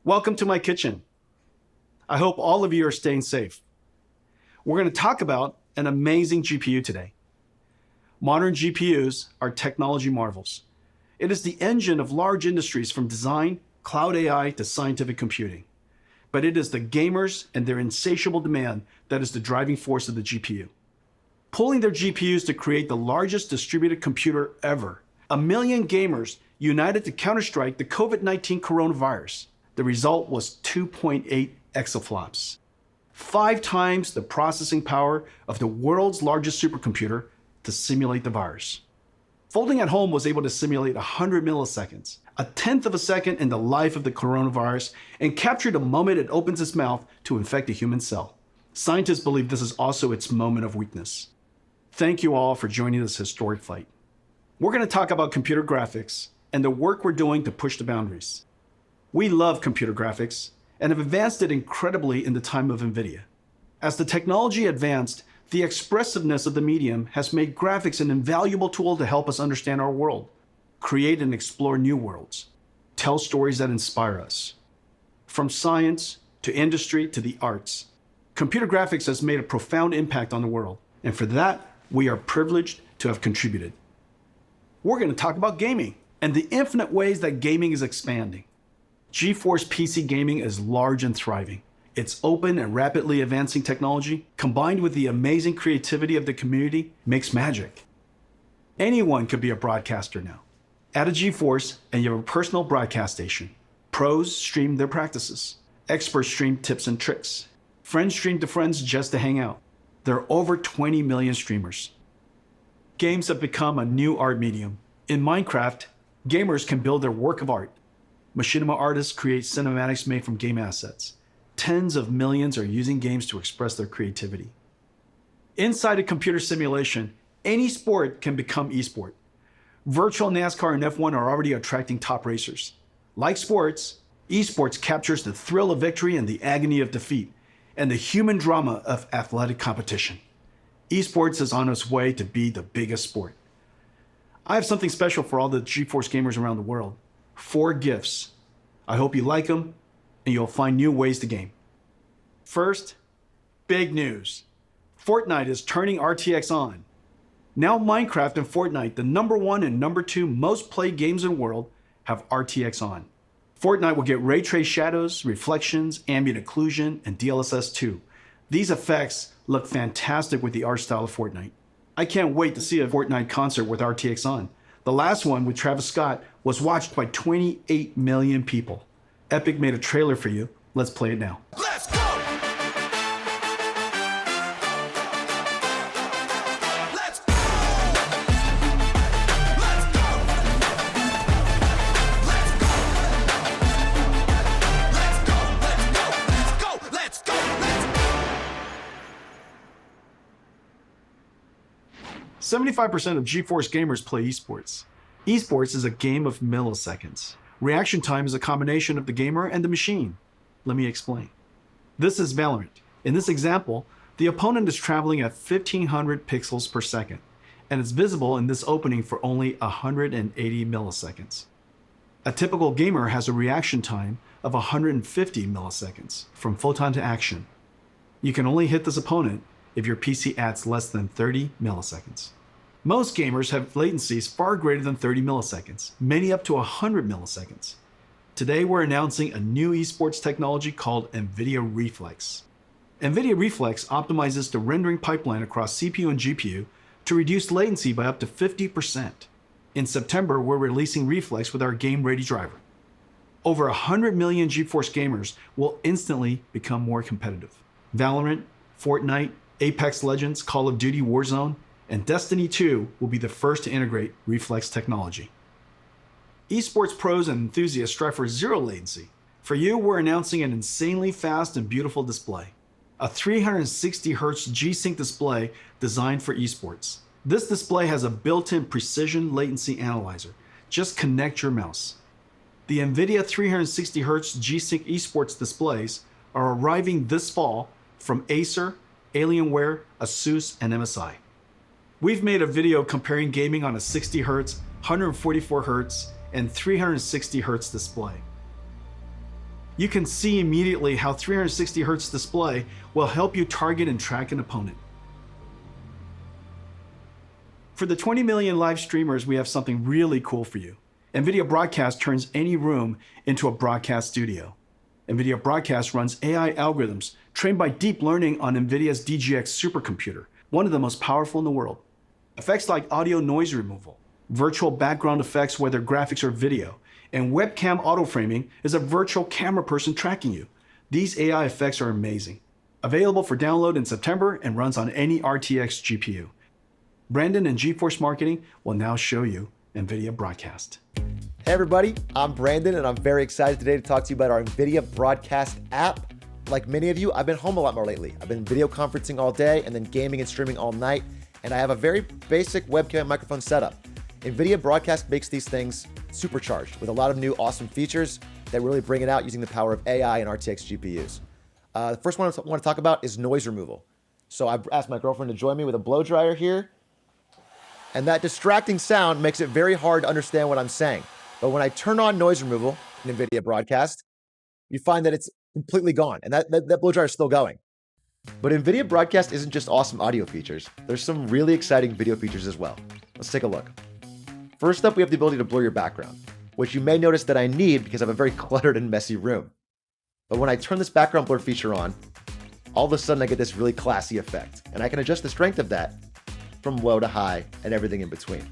Welcome to my kitchen. I hope all of you are staying safe. We're going to talk about an amazing GPU today. Modern GPUs are technology marvels. It is the engine of large industries from design, cloud AI to scientific computing. But it is the gamers and their insatiable demand that is the driving force of the GPU. Pulling their GPUs to create the largest distributed computer ever. 1 million gamers united to counterstrike the COVID-19 coronavirus. The result was 2.8 exaflops, 5 times the processing power of the world's largest supercomputer to simulate the virus. Folding at Home was able to simulate 100 milliseconds, a tenth of a second in the life of the coronavirus, and capture the moment it opens its mouth to infect a human cell. Scientists believe this is also its moment of weakness. Thank you all for joining this historic fight. We're going to talk about computer graphics and the work we're doing to push the boundaries. We love computer graphics and have advanced it incredibly in the time of NVIDIA. As the technology advanced, the expressiveness of the medium has made graphics an invaluable tool to help us understand our world, create and explore new worlds, tell stories that inspire us. From science to industry to the arts, computer graphics has made a profound impact on the world, and for that, we are privileged to have contributed. We're going to talk about gaming and the infinite ways that gaming is expanding. GeForce PC gaming is large and thriving. Its open and rapidly advancing technology, combined with the amazing creativity of the community, makes magic. Anyone could be a broadcaster now. Add a GeForce and you have a personal broadcast station. Pros stream their practices. Experts stream tips and tricks. Friends stream to friends just to hang out. There are over 20 million streamers. Games have become a new art medium. In Minecraft, gamers can build their work of art. Machinima artists create cinematics made from game assets. Tens of millions are using games to express their creativity. Inside a computer simulation, any sport can become esport. Virtual NASCAR and F1 are already attracting top racers. Like sports, esports captures the thrill of victory and the agony of defeat, and the human drama of athletic competition. Esports is on its way to be the biggest sport. I have something special for all the GeForce gamers around the world. 4 gifts. I hope you like them, and you'll find new ways to game. First, big news. Fortnite is turning RTX on. Now Minecraft and Fortnite, the #1 and #2 most played games in the world, have RTX on. Fortnite will get ray trace shadows, reflections, ambient occlusion, and DLSS 2. These effects look fantastic with the art style of Fortnite. I can't wait to see a Fortnite concert with RTX on. The last one with Travis Scott was watched by 28 million people. Epic made a trailer for you. Let's play it now. Let's go! Let's go! Let's go! Let's go! Let's go! Let's go! Let's go! Let's go! 75% of GeForce gamers play esports. Esports is a game of milliseconds. Reaction time is a combination of the gamer and the machine. Let me explain. This is Valorant. In this example, the opponent is traveling at 1500 pixels per second, and it's visible in this opening for only 180 milliseconds. A typical gamer has a reaction time of 150 milliseconds from photon to action. You can only hit this opponent if your PC adds less than 30 milliseconds. Most gamers have latencies far greater than 30 milliseconds, many up to 100 milliseconds. Today, we're announcing a new esports technology called NVIDIA Reflex. NVIDIA Reflex optimizes the rendering pipeline across CPU and GPU to reduce latency by up to 50%. In September, we're releasing Reflex with our game-ready driver. Over 100 million GeForce gamers will instantly become more competitive. Valorant, Fortnite, Apex Legends, Call of Duty Warzone, and Destiny 2 will be the first to integrate Reflex technology. Esports pros and enthusiasts strive for zero latency. For you, we're announcing an insanely fast and beautiful display. A 360Hz G-Sync display designed for esports. This display has a built-in precision latency analyzer. Just connect your mouse. The NVIDIA 360Hz G-Sync esports displays are arriving this fall from Acer, Alienware, ASUS, and MSI. We've made a video comparing gaming on a 60Hz, 144Hz, and 360Hz display. You can see immediately how 360 Hz display will help you target and track an opponent. For the 20 million live streamers, we have something really cool for you. NVIDIA Broadcast turns any room into a broadcast studio. NVIDIA Broadcast runs AI algorithms trained by deep learning on NVIDIA's DGX supercomputer, one of the most powerful in the world. Effects like audio noise removal, virtual background effects whether graphics or video, and webcam auto-framing is a virtual camera person tracking you. These AI effects are amazing. Available for download in September and runs on any RTX GPU. Brandon and GeForce Marketing will now show you NVIDIA Broadcast. Hey everybody, I'm Brandon and I'm very excited today to talk to you about our NVIDIA Broadcast app. Like many of you, I've been home a lot more lately. I've been video conferencing all day and then gaming and streaming all night, and I have a very basic webcam and microphone setup. NVIDIA Broadcast makes these things supercharged with a lot of new awesome features that really bring it out using the power of AI and RTX GPUs. The first one I want to talk about is noise removal. So I've asked my girlfriend to join me with a blow dryer here, and that distracting sound makes it very hard to understand what I'm saying. But when I turn on noise removal in NVIDIA Broadcast, you find that it's completely gone, and that blow dryer is still going. But NVIDIA Broadcast isn't just awesome audio features. There's some really exciting video features as well. Let's take a look. First up, we have the ability to blur your background, which you may notice that I need because I have a very cluttered and messy room. But when I turn this background blur feature on, all of a sudden I get this really classy effect, and I can adjust the strength of that from low to high and everything in between.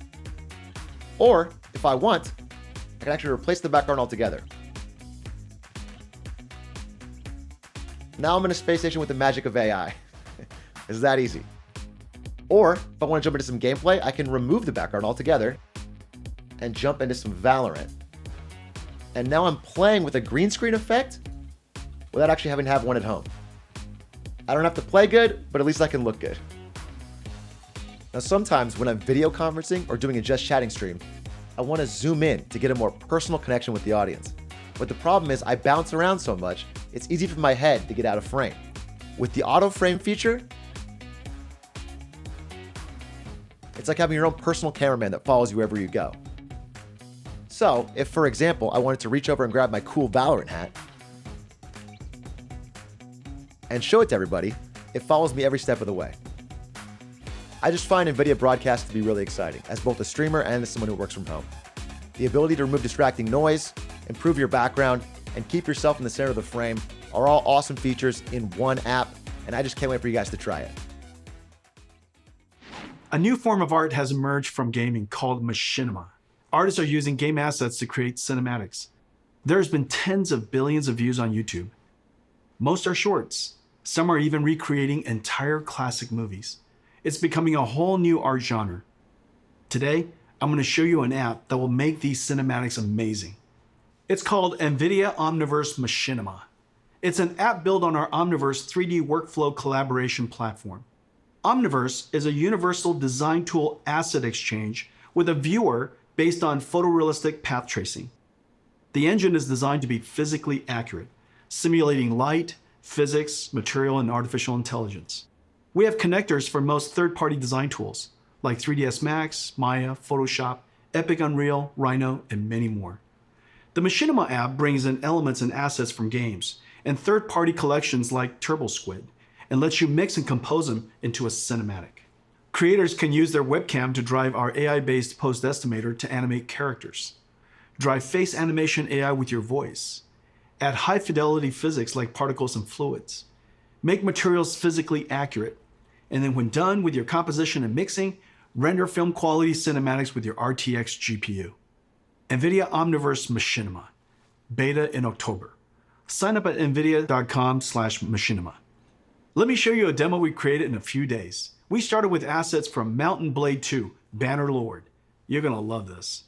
Or, if I want, I can actually replace the background altogether. Now I'm in a space station with the magic of AI. It's that easy. Or, if I want to jump into some gameplay, I can remove the background altogether and jump into some Valorant. And now I'm playing with a green screen effect without actually having to have one at home. I don't have to play good, but at least I can look good. Now sometimes when I'm video conferencing or doing a just chatting stream, I want to zoom in to get a more personal connection with the audience. But the problem is I bounce around so much, it's easy for my head to get out of frame. With the auto frame feature, it's like having your own personal cameraman that follows you wherever you go. So if, for example, I wanted to reach over and grab my cool Valorant hat and show it to everybody, it follows me every step of the way. I just find NVIDIA Broadcast to be really exciting as both a streamer and as someone who works from home. The ability to remove distracting noise, improve your background, and keep yourself in the center of the frame are all awesome features in one app, and I just can't wait for you guys to try it. A new form of art has emerged from gaming called machinima. Artists are using game assets to create cinematics. There's been tens of billions of views on YouTube. Most are shorts. Some are even recreating entire classic movies. It's becoming a whole new art genre. Today, I'm going to show you an app that will make these cinematics amazing. It's called NVIDIA Omniverse Machinima. It's an app built on our Omniverse 3D workflow collaboration platform. Omniverse is a universal design tool asset exchange with a viewer based on photorealistic path tracing. The engine is designed to be physically accurate, simulating light, physics, material, and artificial intelligence. We have connectors for most third-party design tools, like 3ds Max, Maya, Photoshop, Epic Unreal, Rhino, and many more. The Machinima app brings in elements and assets from games and third-party collections like TurboSquid and lets you mix and compose them into a cinematic. Creators can use their webcam to drive our AI-based post estimator to animate characters, drive face animation AI with your voice, add high-fidelity physics like particles and fluids, make materials physically accurate, and then when done with your composition and mixing, render film quality cinematics with your RTX GPU. NVIDIA Omniverse Machinima, beta in October. Sign up at nvidia.com/machinima. Let me show you a demo we created in a few days. We started with assets from Mountain Blade 2, Bannerlord. You're gonna love this.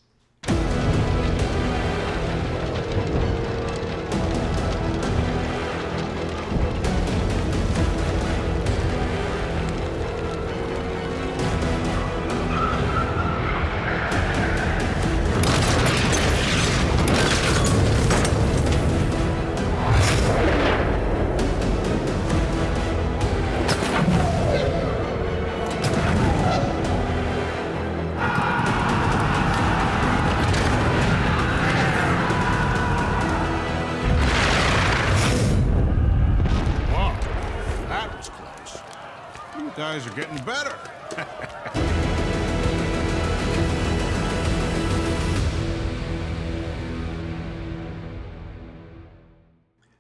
guys are getting better.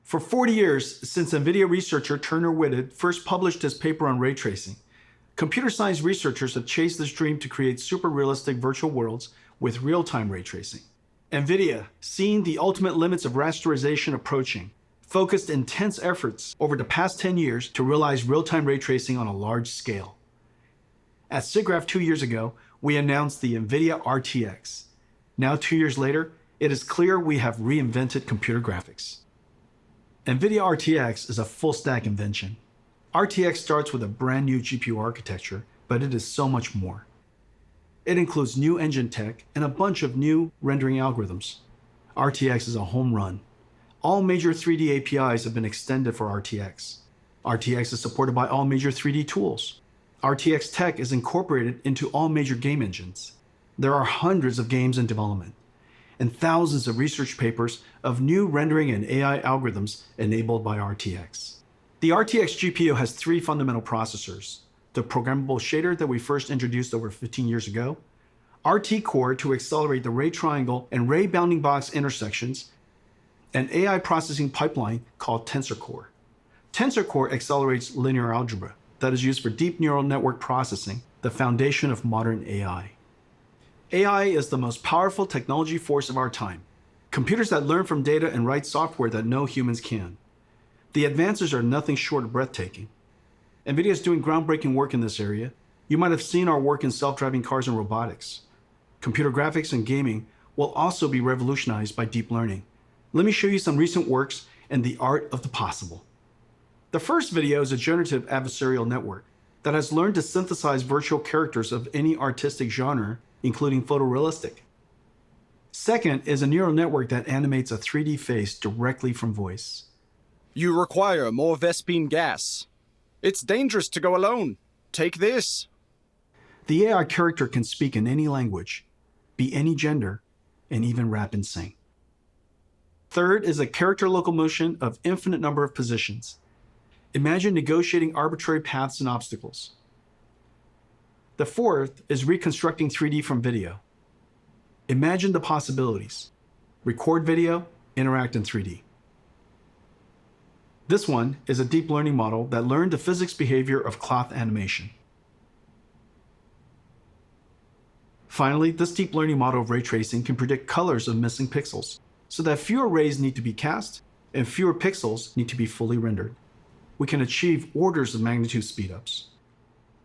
For 40 years, since NVIDIA researcher Turner Whitted first published his paper on ray tracing, computer science researchers have chased this dream to create super realistic virtual worlds with real-time ray tracing. NVIDIA, seeing the ultimate limits of rasterization approaching, focused intense efforts over the past 10 years to realize real-time ray tracing on a large scale. At SIGGRAPH 2 years ago, we announced the NVIDIA RTX. Now 2 years later, it is clear we have reinvented computer graphics. NVIDIA RTX is a full-stack invention. RTX starts with a brand new GPU architecture, but it is so much more. It includes new engine tech and a bunch of new rendering algorithms. RTX is a home run. All major 3D APIs have been extended for RTX. RTX is supported by all major 3D tools. RTX tech is incorporated into all major game engines. There are hundreds of games in development and thousands of research papers of new rendering and AI algorithms enabled by RTX. The RTX GPU has 3 fundamental processors: the programmable shader that we first introduced over 15 years ago, RT Core to accelerate the ray triangle and ray bounding box intersections, an AI processing pipeline called Tensor Core. Tensor Core accelerates linear algebra that is used for deep neural network processing, the foundation of modern AI. AI is the most powerful technology force of our time. Computers that learn from data and write software that no humans can. The advances are nothing short of breathtaking. NVIDIA is doing groundbreaking work in this area. You might have seen our work in self-driving cars and robotics. Computer graphics and gaming will also be revolutionized by deep learning. Let me show you some recent works and the art of the possible. The first video is a generative adversarial network that has learned to synthesize virtual characters of any artistic genre, including photorealistic. Second is a neural network that animates a 3D face directly from voice. You require more Vespine gas. It's dangerous to go alone. Take this. The AI character can speak in any language, be any gender, and even rap and sing. Third is a character locomotion of infinite number of positions. Imagine negotiating arbitrary paths and obstacles. The fourth is reconstructing 3D from video. Imagine the possibilities. Record video, interact in 3D. This one is a deep learning model that learned the physics behavior of cloth animation. Finally, this deep learning model of ray tracing can predict colors of missing pixels, so that fewer rays need to be cast and fewer pixels need to be fully rendered. We can achieve orders of magnitude speedups.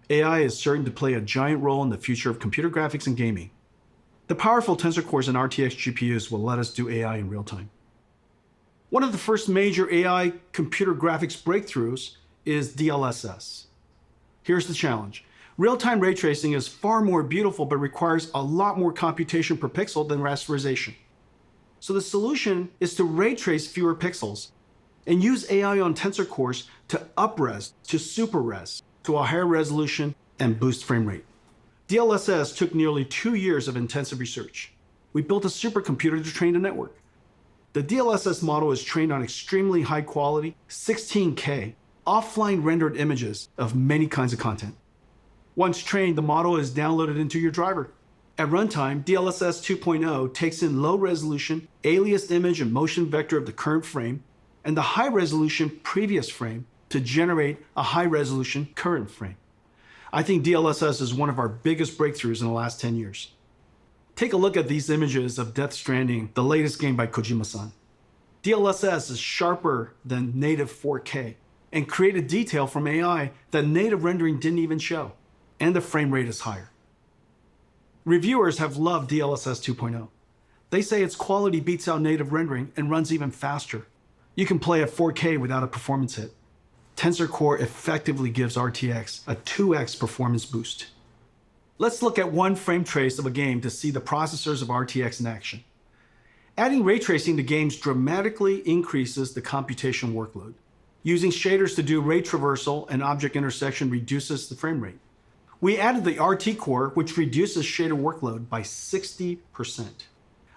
AI is certain to play a giant role in the future of computer graphics and gaming. The powerful tensor cores and RTX GPUs will let us do AI in real time. One of the first major AI computer graphics breakthroughs is DLSS. Here's the challenge. Real-time ray tracing is far more beautiful but requires a lot more computation per pixel than rasterization. So the solution is to ray trace fewer pixels and use AI on tensor cores to up-res to super-res to a higher resolution and boost frame rate. DLSS took nearly 2 years of intensive research. We built a supercomputer to train the network. The DLSS model is trained on extremely high quality, 16K, offline rendered images of many kinds of content. Once trained, the model is downloaded into your driver. At runtime, DLSS 2.0 takes in low resolution, aliased image and motion vector of the current frame, and the high resolution previous frame to generate a high resolution current frame. I think DLSS is one of our biggest breakthroughs in the last 10 years. Take a look at these images of Death Stranding, the latest game by Kojima-san. DLSS is sharper than native 4K and created detail from AI that native rendering didn't even show, and the frame rate is higher. Reviewers have loved DLSS 2.0. They say its quality beats out native rendering and runs even faster. You can play at 4K without a performance hit. Tensor Core effectively gives RTX a 2x performance boost. Let's look at one frame trace of a game to see the processors of RTX in action. Adding ray tracing to games dramatically increases the computation workload. Using shaders to do ray traversal and object intersection reduces the frame rate. We added the RT Core, which reduces shader workload by 60%.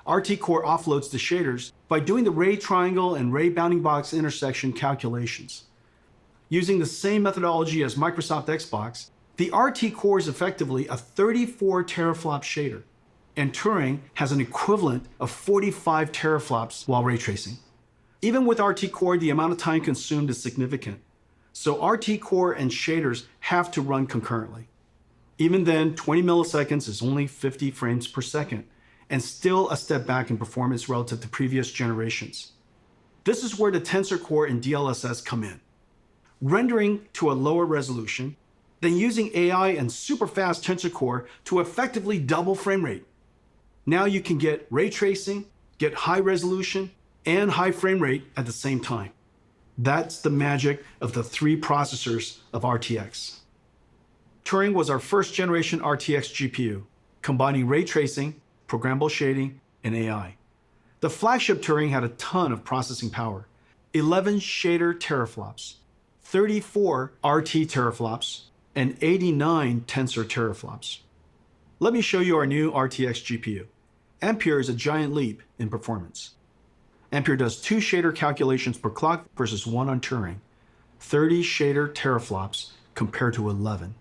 RT Core offloads the shaders by doing the ray triangle and ray bounding box intersection calculations. Using the same methodology as Microsoft Xbox, the RT core is effectively a 34 teraflop shader, and Turing has an equivalent of 45 teraflops while ray tracing. Even with RT core, the amount of time consumed is significant, so RT core and shaders have to run concurrently. Even then, 20 milliseconds is only 50 frames per second, and still a step back in performance relative to previous generations. This is where the Tensor Core and DLSS come in. Rendering to a lower resolution, then using AI and super fast Tensor Core to effectively double frame rate. Now you can get ray tracing, get high resolution, and high frame rate at the same time. That's the magic of the three processors of RTX. Turing was our first generation RTX GPU, combining ray tracing, programmable shading, and AI. The flagship Turing had a ton of processing power, 11 shader teraflops, 34 RT teraflops, and 89 tensor teraflops. Let me show you our new RTX GPU. Ampere is a giant leap in performance. Ampere does 2 shader calculations per clock versus 1 on Turing, 30 shader teraflops compared to 11.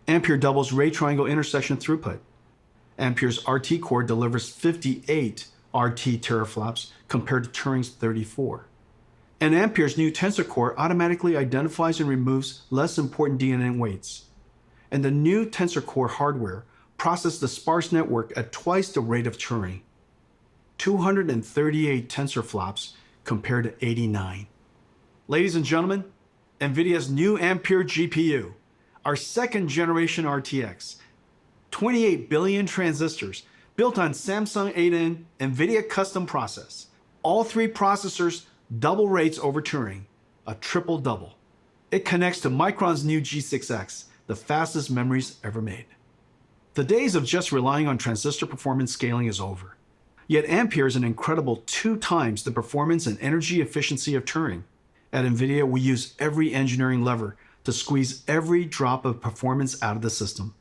Ampere doubles ray triangle intersection throughput. Ampere's RT core delivers 58 RT teraflops compared to Turing's 34. And Ampere's new Tensor Core automatically identifies and removes less important DNA weights. And the new Tensor Core hardware processes the sparse network at twice the rate of Turing. 238 tensor flops compared to 89. Ladies and gentlemen, NVIDIA's new Ampere GPU, our second generation RTX, 28 billion transistors built on Samsung 8N NVIDIA custom process. All 3 processors double rates over Turing, a triple double. It connects to Micron's new G6X, the fastest memories ever made. The days of just relying on transistor performance scaling is over. Yet Ampere is an incredible 2 times the performance and energy efficiency of Turing. At NVIDIA, we use every engineering lever to squeeze every drop of performance out of the system.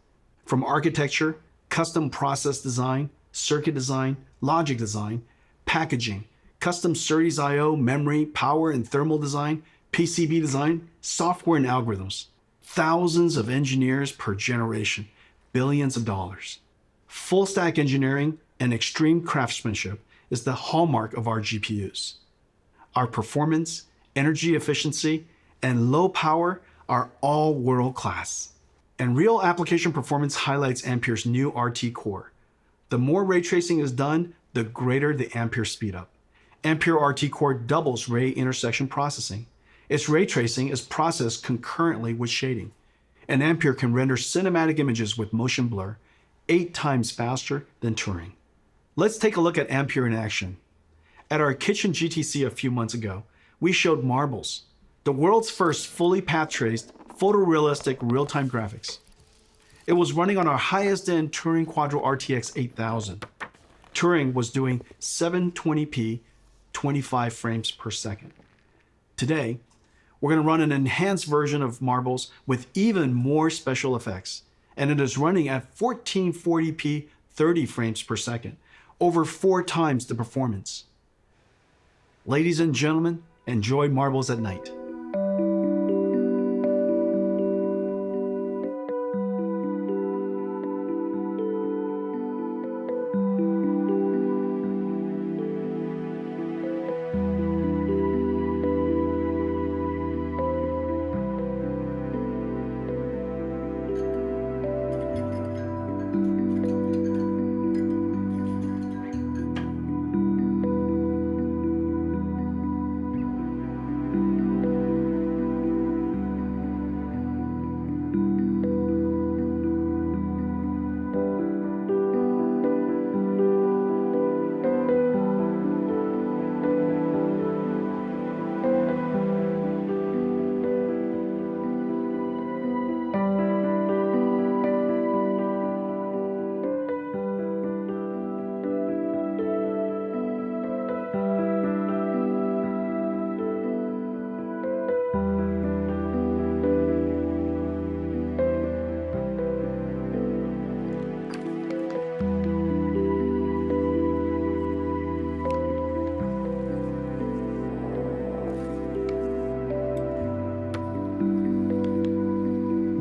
From architecture, custom process design, circuit design, logic design, packaging, custom SerDes I/O, memory, power and thermal design, PCB design, software and algorithms. Thousands of engineers per generation, billions of dollars. Full stack engineering and extreme craftsmanship is the hallmark of our GPUs. Our performance, energy efficiency, and low power are all world-class. And real application performance highlights Ampere's new RT core. The more ray tracing is done, the greater the Ampere speedup. Ampere RT core doubles ray intersection processing. Its ray tracing is processed concurrently with shading. And Ampere can render cinematic images with motion blur 8 times faster than Turing. Let's take a look at Ampere in action. At our kitchen GTC a few months ago, we showed Marbles, the world's first fully path-traced, photorealistic real-time graphics. It was running on our highest-end Turing Quadro RTX 8000. Turing was doing 720p, 25 frames per second. Today, we're going to run an enhanced version of Marbles with even more special effects, and it is running at 1440p, 30 frames per second, over 4 times the performance. Ladies and gentlemen, enjoy Marbles at night.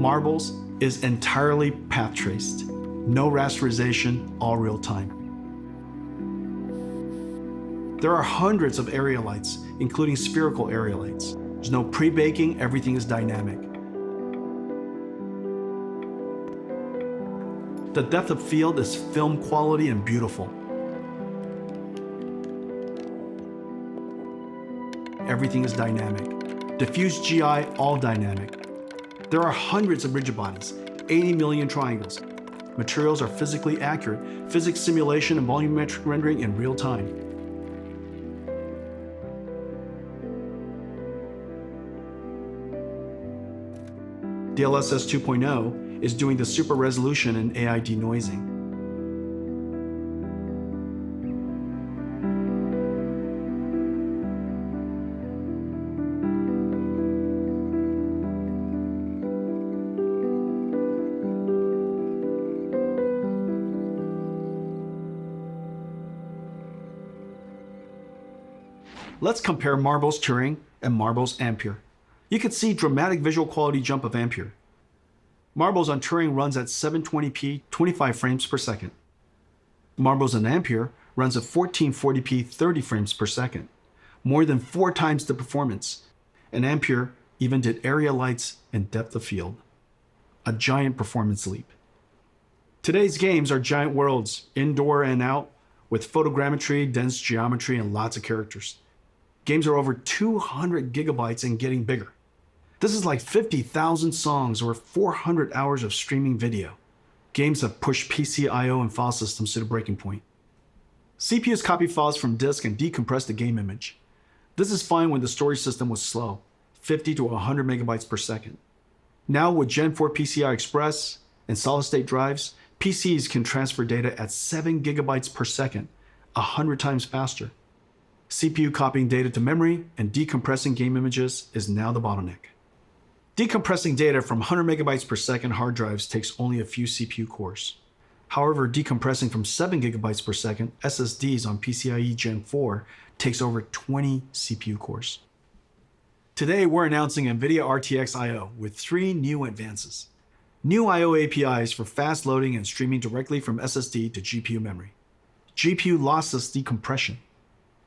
Marbles is entirely path traced. No rasterization, all real time. There are hundreds of area lights, including spherical area lights. There's no pre-baking, everything is dynamic. The depth of field is film quality and beautiful. Everything is dynamic. Diffuse GI, all dynamic. There are hundreds of rigid bodies, 80 million triangles. Materials are physically accurate, physics simulation and volumetric rendering in real time. DLSS 2.0 is doing the super resolution and AI denoising. Let's compare Marbles Turing and Marbles Ampere. You can see dramatic visual quality jump of Ampere. Marbles on Turing runs at 720p 25 frames per second. Marbles on Ampere runs at 1440p 30 frames per second, more than 4 times the performance. And Ampere even did area lights and depth of field. A giant performance leap. Today's games are giant worlds, indoor and out, with photogrammetry, dense geometry, and lots of characters. Games are over 200 gigabytes and getting bigger. This is like 50,000 songs or 400 hours of streaming video. Games have pushed PC I/O and file systems to the breaking point. CPUs copy files from disk and decompress the game image. This is fine when the storage system was slow, 50 to 100 megabytes per second. Now with Gen 4 PCI Express and solid-state drives, PCs can transfer data at 7 gigabytes per second, 100 times faster. CPU copying data to memory and decompressing game images is now the bottleneck. Decompressing data from 100 megabytes per second hard drives takes only a few CPU cores. However, decompressing from 7 gigabytes per second SSDs on PCIe Gen 4 takes over 20 CPU cores. Today, we're announcing NVIDIA RTX IO with 3 new advances. New IO APIs for fast loading and streaming directly from SSD to GPU memory. GPU lossless decompression.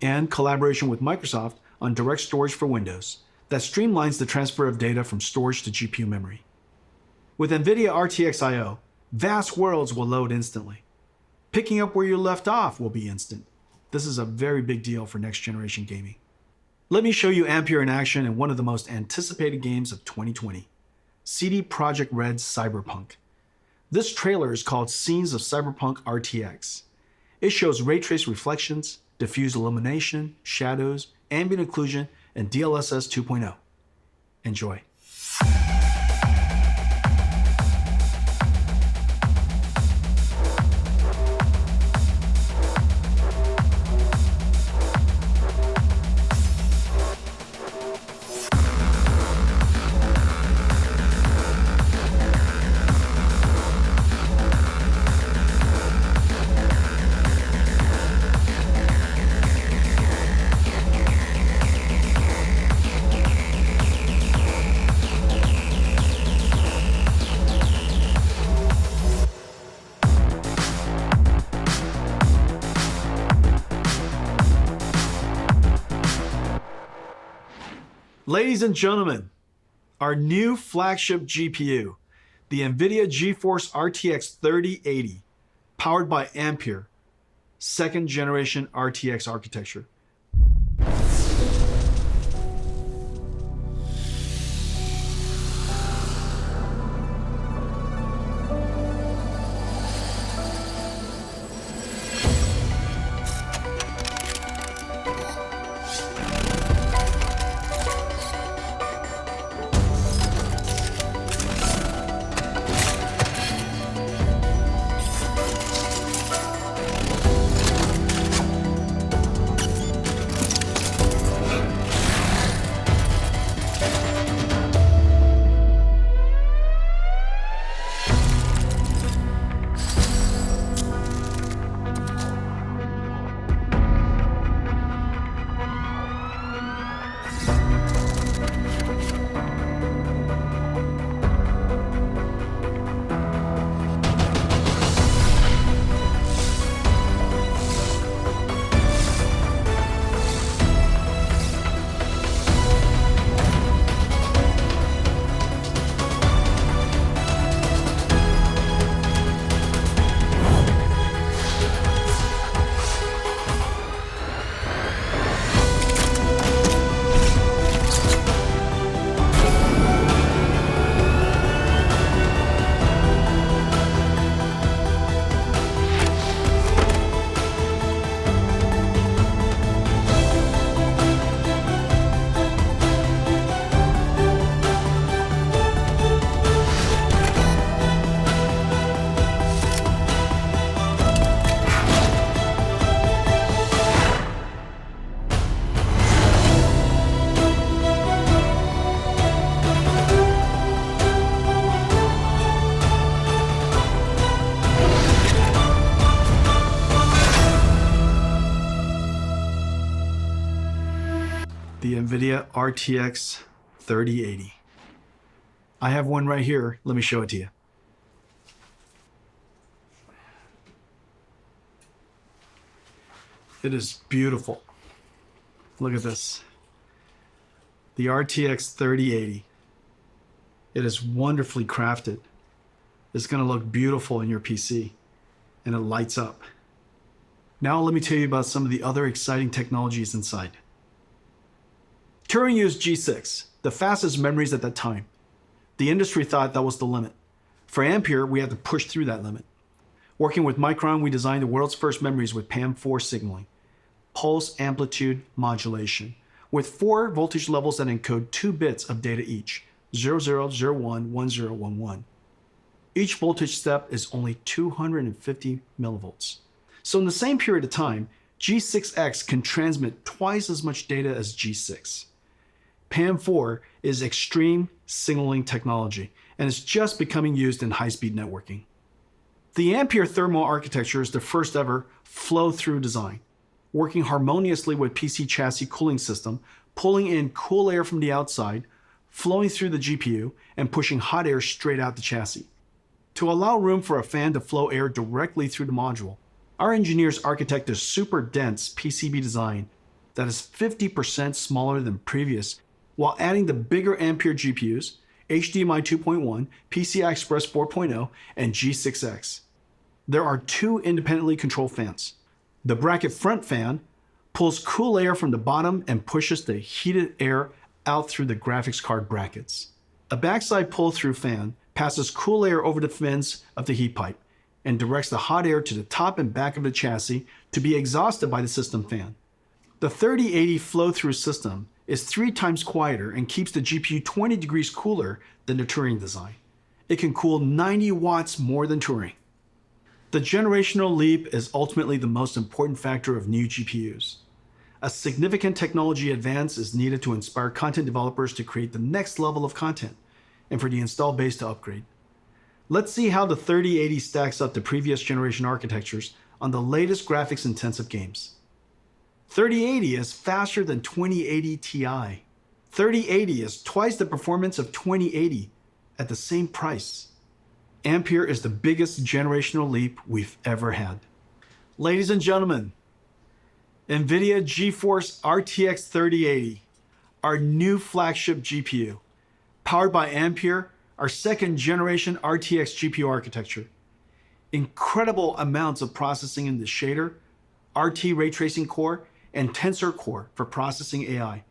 And collaboration with Microsoft on direct storage for Windows that streamlines the transfer of data from storage to GPU memory. With NVIDIA RTX IO, vast worlds will load instantly. Picking up where you left off will be instant. This is a very big deal for next generation gaming. Let me show you Ampere in action in one of the most anticipated games of 2020, CD Projekt Red's Cyberpunk. This trailer is called Scenes of Cyberpunk RTX. It shows ray trace reflections, diffuse illumination, shadows, ambient occlusion, and DLSS 2.0. Enjoy. Ladies and gentlemen, our new flagship GPU, the NVIDIA GeForce RTX 3080, powered by Ampere, second generation RTX architecture. NVIDIA RTX 3080. I have one right here. Let me show it to you. It is beautiful. Look at this. The RTX 3080. It is wonderfully crafted. It's going to look beautiful in your PC, and it lights up. Now let me tell you about some of the other exciting technologies inside. Turing used G6, the fastest memories at that time. The industry thought that was the limit. For Ampere, we had to push through that limit. Working with Micron, we designed the world's first memories with PAM4 signaling, pulse amplitude modulation, with 4 voltage levels that encode 2 bits of data each, 0001, 1011. Each voltage step is only 250 millivolts. So in the same period of time, G6X can transmit twice as much data as G6. PAM4 is extreme signaling technology, and it's just becoming used in high-speed networking. The Ampere thermal architecture is the first ever flow-through design, working harmoniously with PC chassis cooling system, pulling in cool air from the outside, flowing through the GPU, and pushing hot air straight out the chassis. To allow room for a fan to flow air directly through the module, our engineers architected a super dense PCB design that is 50% smaller than previous, while adding the bigger Ampere GPUs, HDMI 2.1, PCI Express 4.0, and G6X. There are 2 independently controlled fans. The bracket front fan pulls cool air from the bottom and pushes the heated air out through the graphics card brackets. A backside pull-through fan passes cool air over the fins of the heat pipe and directs the hot air to the top and back of the chassis to be exhausted by the system fan. The 3080 flow-through system is 3 times quieter and keeps the GPU 20 degrees cooler than the Turing design. It can cool 90 watts more than Turing. The generational leap is ultimately the most important factor of new GPUs. A significant technology advance is needed to inspire content developers to create the next level of content and for the install base to upgrade. Let's see how the 3080 stacks up to previous generation architectures on the latest graphics-intensive games. 3080 is faster than 2080 Ti. 3080 is twice the performance of 2080 at the same price. Ampere is the biggest generational leap we've ever had. Ladies and gentlemen, NVIDIA GeForce RTX 3080, our new flagship GPU, powered by Ampere, our second generation RTX GPU architecture. Incredible amounts of processing in the shader, RT ray tracing core, and tensor core for processing AI.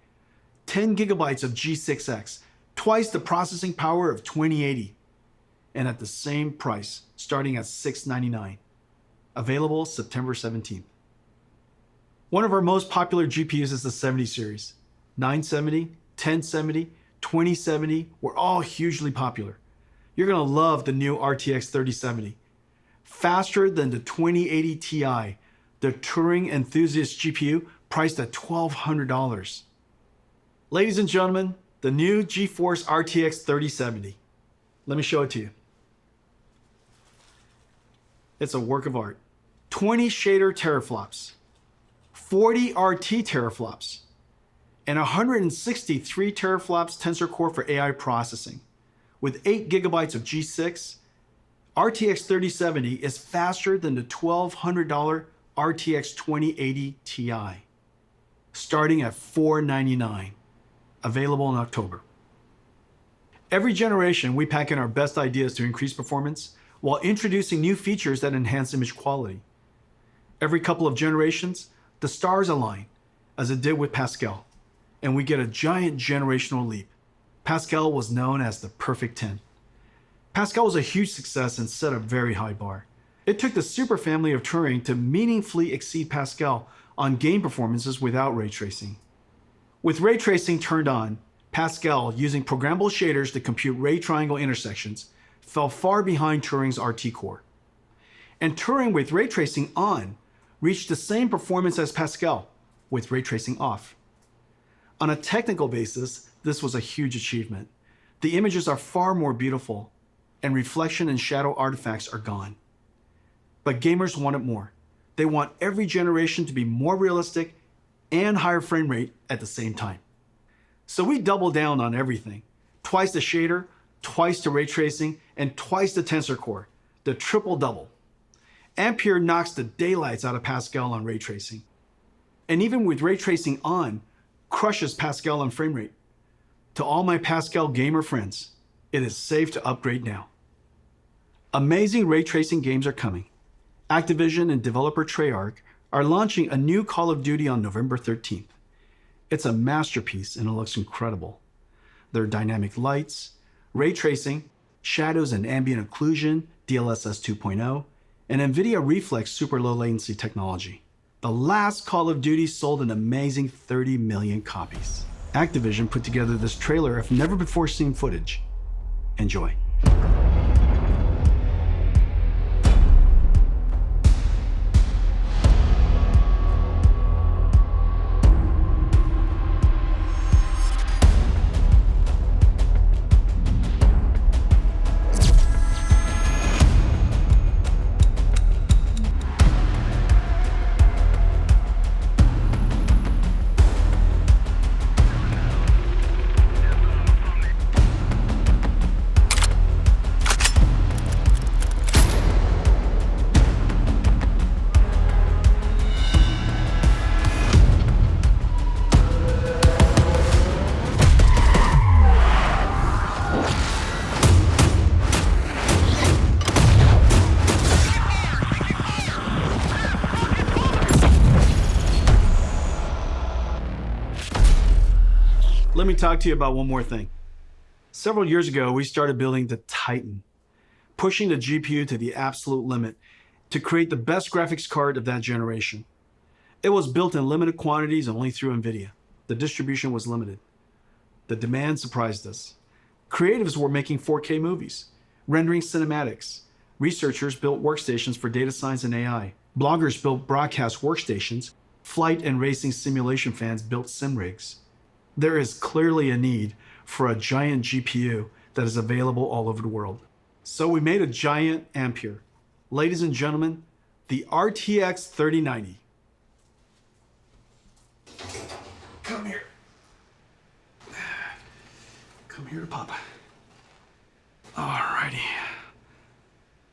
10 gigabytes of G6X, twice the processing power of 2080, and at the same price, starting at $699. Available September 17th. One of our most popular GPUs is the 70 series. 970, 1070, 2070 were all hugely popular. You're gonna love the new RTX 3070. Faster than the 2080 Ti, the Turing enthusiast GPU priced at $1,200. Ladies and gentlemen, the new GeForce RTX 3070. Let me show it to you. It's a work of art. 20 shader teraflops, 40 RT teraflops, and 163 teraflops tensor core for AI processing. With 8 gigabytes of G6, RTX 3070 is faster than the $1,200 RTX 2080 Ti, starting at $499, available in October. Every generation, we pack in our best ideas to increase performance while introducing new features that enhance image quality. Every couple of generations, the stars align, as it did with Pascal, and we get a giant generational leap. Pascal was known as the perfect 10. Pascal was a huge success and set a very high bar. It took the super family of Turing to meaningfully exceed Pascal on game performances without ray tracing. With ray tracing turned on, Pascal, using programmable shaders to compute ray triangle intersections, fell far behind Turing's RT core. And Turing with ray tracing on reached the same performance as Pascal with ray tracing off. On a technical basis, this was a huge achievement. The images are far more beautiful, and reflection and shadow artifacts are gone. But gamers want it more. They want every generation to be more realistic and higher frame rate at the same time. So we double down on everything. Twice the shader, twice the ray tracing, and twice the tensor core. The triple double. Ampere knocks the daylights out of Pascal on ray tracing. And even with ray tracing on, crushes Pascal on frame rate. To all my Pascal gamer friends, it is safe to upgrade now. Amazing ray tracing games are coming. Activision and developer Treyarch are launching a new Call of Duty on November 13th. It's a masterpiece and it looks incredible. There are dynamic lights, ray tracing, shadows and ambient occlusion, DLSS 2.0, and NVIDIA Reflex super low latency technology. The last Call of Duty sold an amazing 30 million copies. Activision put together this trailer of never before seen footage. Enjoy. Let me talk to you about one more thing. Several years ago, we started building the Titan, pushing the GPU to the absolute limit to create the best graphics card of that generation. It was built in limited quantities only through NVIDIA. The distribution was limited. The demand surprised us. Creatives were making 4K movies, rendering cinematics. Researchers built workstations for data science and AI. Bloggers built broadcast workstations. Flight and racing simulation fans built sim rigs. There is clearly a need for a giant GPU that is available all over the world. So we made a giant Ampere. Ladies and gentlemen, the RTX 3090. Come here. Come here to Papa. Alrighty.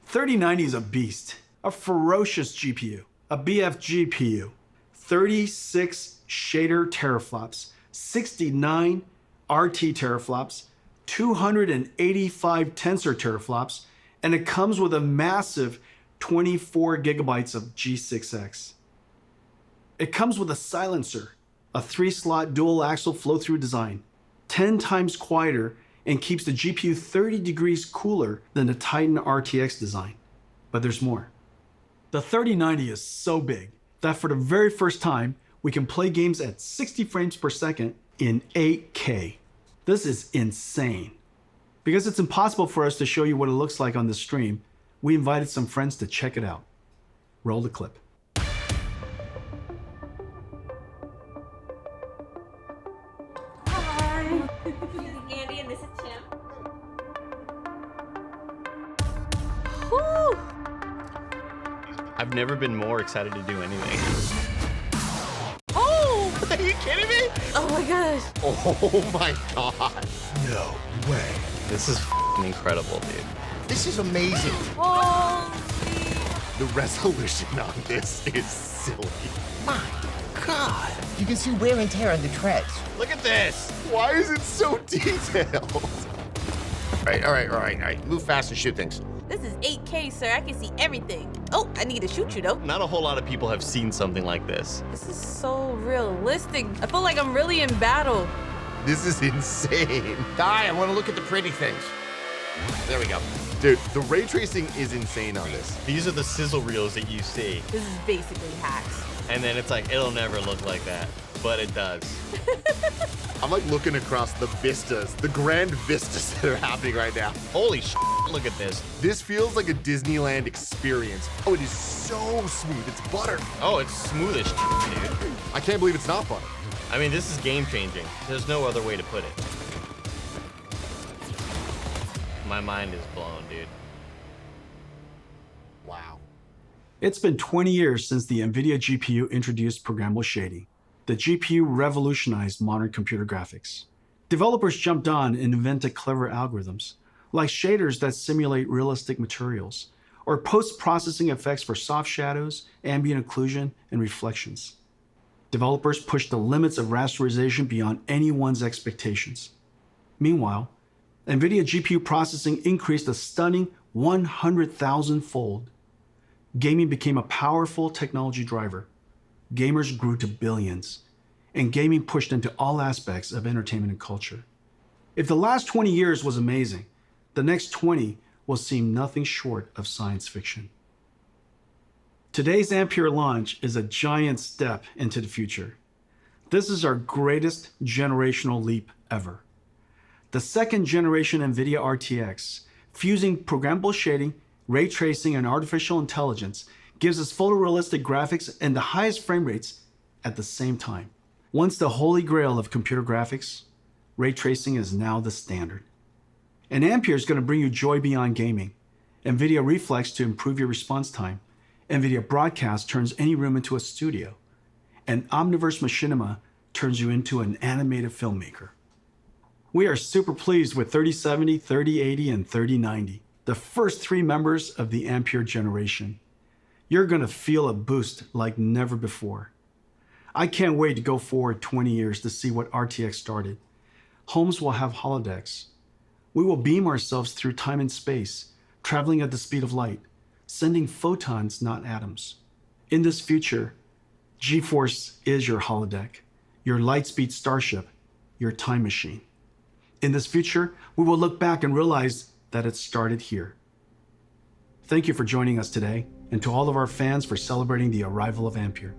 3090 is a beast, a ferocious GPU, a BF GPU, 36 shader teraflops, 69 RT teraflops, 285 tensor teraflops, and it comes with a massive 24 gigabytes of G6X. It comes with a silencer, a 3-slot dual axle flow-through design, 10 times quieter, and keeps the GPU 30 degrees cooler than the Titan RTX design. But there's more. The 3090 is so big that for the very first time, we can play games at 60 frames per second in 8K. This is insane. Because it's impossible for us to show you what it looks like on the stream, we invited some friends to check it out. Roll the clip. Hi. This is Andy and this is Tim. Woo! I've never been more excited to do anything. Oh! Are you kidding me? Oh my gosh. Oh my god. No way. This is f***ing incredible, dude. This is amazing. Holy. The resolution on this is silly. My god. You can see wear and tear on the treads. Look at this. Why is it so detailed? All right. Move fast and shoot things. This is 8K, sir. I can see everything. Oh, I need to shoot you though. Not a whole lot of people have seen something like this. This is so realistic. I feel like I'm really in battle. This is insane. Die, I want to look at the pretty things. There we go. Dude, the ray tracing is insane on this. These are the sizzle reels that you see. This is basically hacks. And then it's like, it'll never look like that. But it does. I'm like looking across the vistas, the grand vistas that are happening right now. Holy sh**, look at this. This feels like a Disneyland experience. Oh, it is so smooth. It's butter. Oh, it's smooth as sh**, dude. I can't believe it's not butter. I mean, this is game changing. There's no other way to put it. My mind is blown, dude. Wow. It's been 20 years since the NVIDIA GPU introduced programmable shading. The GPU revolutionized modern computer graphics. Developers jumped on and invented clever algorithms, like shaders that simulate realistic materials, or post-processing effects for soft shadows, ambient occlusion, and reflections. Developers pushed the limits of rasterization beyond anyone's expectations. Meanwhile, NVIDIA GPU processing increased a stunning 100,000-fold. Gaming became a powerful technology driver. Gamers grew to billions, and gaming pushed into all aspects of entertainment and culture. If the last 20 years was amazing, the next 20 will seem nothing short of science fiction. Today's Ampere launch is a giant step into the future. This is our greatest generational leap ever. The second generation NVIDIA RTX, fusing programmable shading, ray tracing, and artificial intelligence, gives us photorealistic graphics and the highest frame rates at the same time. Once the holy grail of computer graphics, ray tracing is now the standard. And Ampere is going to bring you joy beyond gaming. NVIDIA Reflex to improve your response time. NVIDIA Broadcast turns any room into a studio. And Omniverse Machinima turns you into an animated filmmaker. We are super pleased with 3070, 3080, and 3090, the first three members of the Ampere generation. You're going to feel a boost like never before. I can't wait to go forward 20 years to see what RTX started. Homes will have holodecks. We will beam ourselves through time and space, traveling at the speed of light, sending photons, not atoms. In this future, GeForce is your holodeck, your lightspeed starship, your time machine. In this future, we will look back and realize that it started here. Thank you for joining us today, and to all of our fans for celebrating the arrival of Ampere.